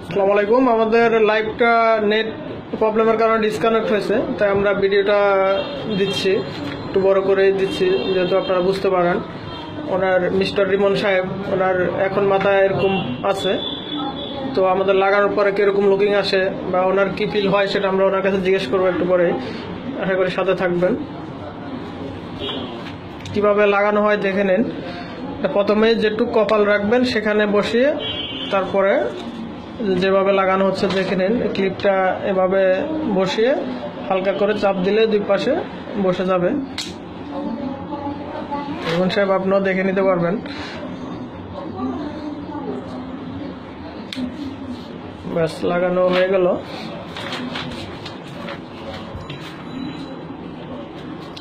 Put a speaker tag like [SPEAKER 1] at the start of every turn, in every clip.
[SPEAKER 1] আসসালামু আলাইকুম। আমাদের লাইভটা নেট প্রবলেমের কারণে ডিসকানেক্ট হয়েছে, তাই আমরা ভিডিওটা দিচ্ছি, একটু বড় করে দিচ্ছি যেহেতু আপনারা বুঝতে পারেন। ওনার মিস্টার রিমন সাহেব, ওনার এখন মাথায় এরকম আছে, তো আমাদের লাগানোর পরে কীরকম লুকিং আসে বা ওনার কী ফিল হয় সেটা আমরা ওনার কাছে জিজ্ঞেস করবো একটু পরে। আশা করি সাথে থাকবেন। কিভাবে লাগানো হয় দেখে নিন। প্রথমে যেটুকু কপাল রাখবেন সেখানে বসিয়ে তারপরে যেভাবে লাগানো হচ্ছে দেখে নিন। ক্লিপটা এভাবে বসিয়ে হালকা করে চাপ দিলে দুই পাশে বসে যাবে। এবং সাহেব আপনিও দেখে নিতে পারবেন। ব্যাস, লাগানো হয়ে গেল।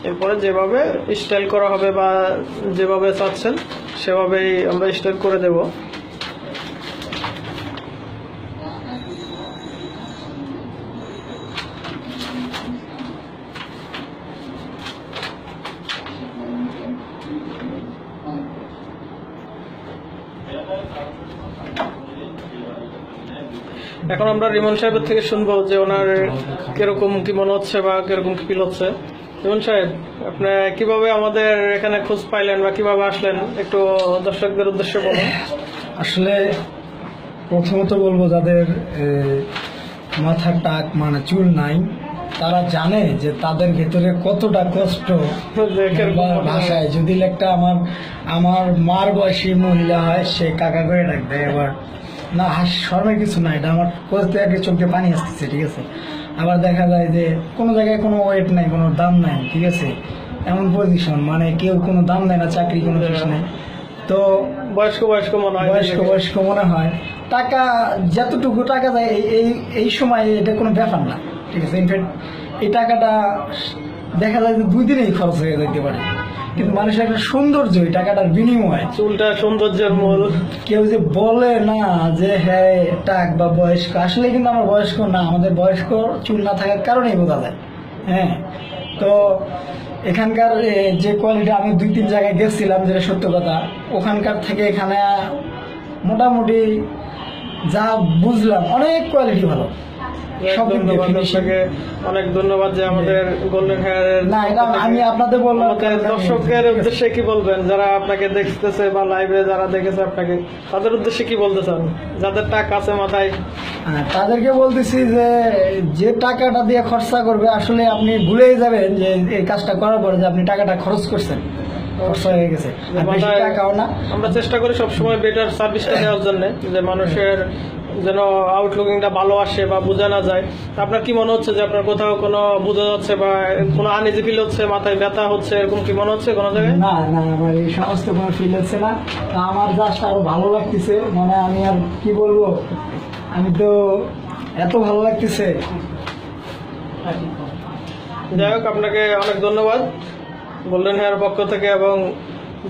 [SPEAKER 1] এরপরে যেভাবে স্টাইল করা হবে বা যেভাবে চাচ্ছেন সেভাবেই আমরা স্টাইল করে দেব। এখন আমরা রিমন সাহেবের থেকে শুনবো যে ওনার কিরকম কি মনে হচ্ছে বা কিরকম কি ফিল হচ্ছে। রিমন সাহেব, আপনি কিভাবে আমাদের এখানে খোঁজ পাইলেন বা কিভাবে আসলেন একটু দর্শকদের উদ্দেশ্যে বলুন।
[SPEAKER 2] আসলে প্রথমত বলবো, যাদের মাথার টাক মানে চুল নাই তারা জানে যে তাদের ভেতরে কতটা কষ্ট। ভাষায় যদি একটা আমার মার বয়সী মহিলা হয়, সে কাকা করে ডাক দেয়। এবার না শর্মের কিছু না, এটা আমার কোথাও থেকে চোখে পানি আসতেছে, ঠিক আছে। আবার দেখা যায় যে কোনো জায়গায় কোনো ওয়েট নাই, কোনো দাম নাই, ঠিক আছে। এমন পজিশন, মানে কেউ কোনো দাম দেয় না, চাকরি কোনো কিছু নেই। তো
[SPEAKER 1] বয়স্ক
[SPEAKER 2] মনে হয় টাকা যতটুকু টাকা যায় এই সময় এটা কোনো ব্যাপার না, ঠিক আছে। ইনফ্যাক্ট এই টাকাটা দেখা যায় যে 2 দিনেই খরচ হয়ে যেতে পারে, কিন্তু মানুষের একটা সৌন্দর্য এই টাকাটার বিনিময়।
[SPEAKER 1] চুলটা সৌন্দর্যের মূল।
[SPEAKER 2] কেউ যে বলে না যে হ্যাঁ টাক বা বয়স্ক, আসলে কিন্তু আমার বয়স্ক না, আমাদের বয়স্ক চুল না থাকার কারণেই বোঝা যায়। হ্যাঁ, তো এখানকার যে কোয়ালিটি, আমি 2-3 জায়গায় গেছিলাম, যেটা সত্য কথা। ওখানকার থেকে এখানে মোটামুটি যা বুঝলাম অনেক কোয়ালিটি ভালো।
[SPEAKER 1] অনেক ধন্যবাদ যে আমাদের গোল্ডেন হেয়ারের।
[SPEAKER 2] না, এটা আমি আপনাদের বললাম।
[SPEAKER 1] দর্শকের উদ্দেশ্যে কি বলবেন যারা আপনাকে দেখতেছে বা লাইভে যারা দেখেছে আপনাকে, তাদের উদ্দেশ্যে কি বলতে চান যাদের টাকা আছে মাথায়?
[SPEAKER 2] তাদেরকে বলতেছি যে টাকাটা দিয়ে খরচা করবে, আসলে আপনি ভুলেই যাবেন যে এই কাজটা করার পরে যে আপনি টাকাটা খরচ করছেন, খরচা হয়ে গেছে। টাকাও না,
[SPEAKER 1] আমরা চেষ্টা করি সবসময় বেটার সার্ভিসটা দেওয়ার জন্য, যে মানুষের যেন আউটলুকিংটা ভালো আসে বা বোঝা না যায়। আপনার কি মনে হচ্ছে যে আপনার কোথাও কোনো বোঝা যাচ্ছে বা কোনো আনইজি ফিল হচ্ছে, মাথায় ব্যথা হচ্ছে, এরকম কি মনে হচ্ছে কোনো জায়গায়?
[SPEAKER 2] না, আমার এই সমস্ত কোনো ফিল হচ্ছে না। আমার জাস্ট আরো ভালো লাগতেছে, মানে আমি আর কি বলবো, আমি তো এত ভালো লাগতেছে।
[SPEAKER 1] যাই হোক, আপনাকে অনেক ধন্যবাদ গোল্ডেন হেয়ার পক্ষ থেকে এবং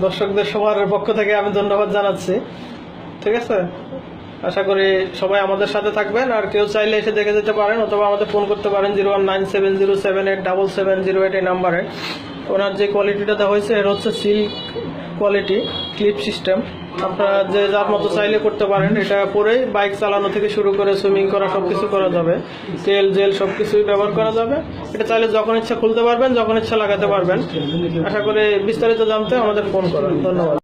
[SPEAKER 1] দর্শকদের সবার পক্ষ থেকে আমি ধন্যবাদ জানাচ্ছি। ঠিক আছে, আশা করি সবাই আমাদের সাথে থাকবেন। আর কেউ চাইলে এসে দেখে যেতে পারেন, অথবা আমাদের ফোন করতে পারেন 019707877888 এই নাম্বারে। ওনার যে কোয়ালিটিটা দেওয়া হয়েছে এটা হচ্ছে সিল্ক কোয়ালিটি ক্লিপ সিস্টেম। আপনারা যে যার মতো চাইলে করতে পারেন। এটা পরেই বাইক চালানো থেকে শুরু করে সুইমিং করা সবকিছু করা যাবে। তেল জেল সবকিছুই ব্যবহার করা যাবে। এটা চাইলে যখন ইচ্ছা খুলতে পারবেন, যখন ইচ্ছা লাগাতে পারবেন। আশা করি বিস্তারিত জানতে আমাদের ফোন করেন। ধন্যবাদ।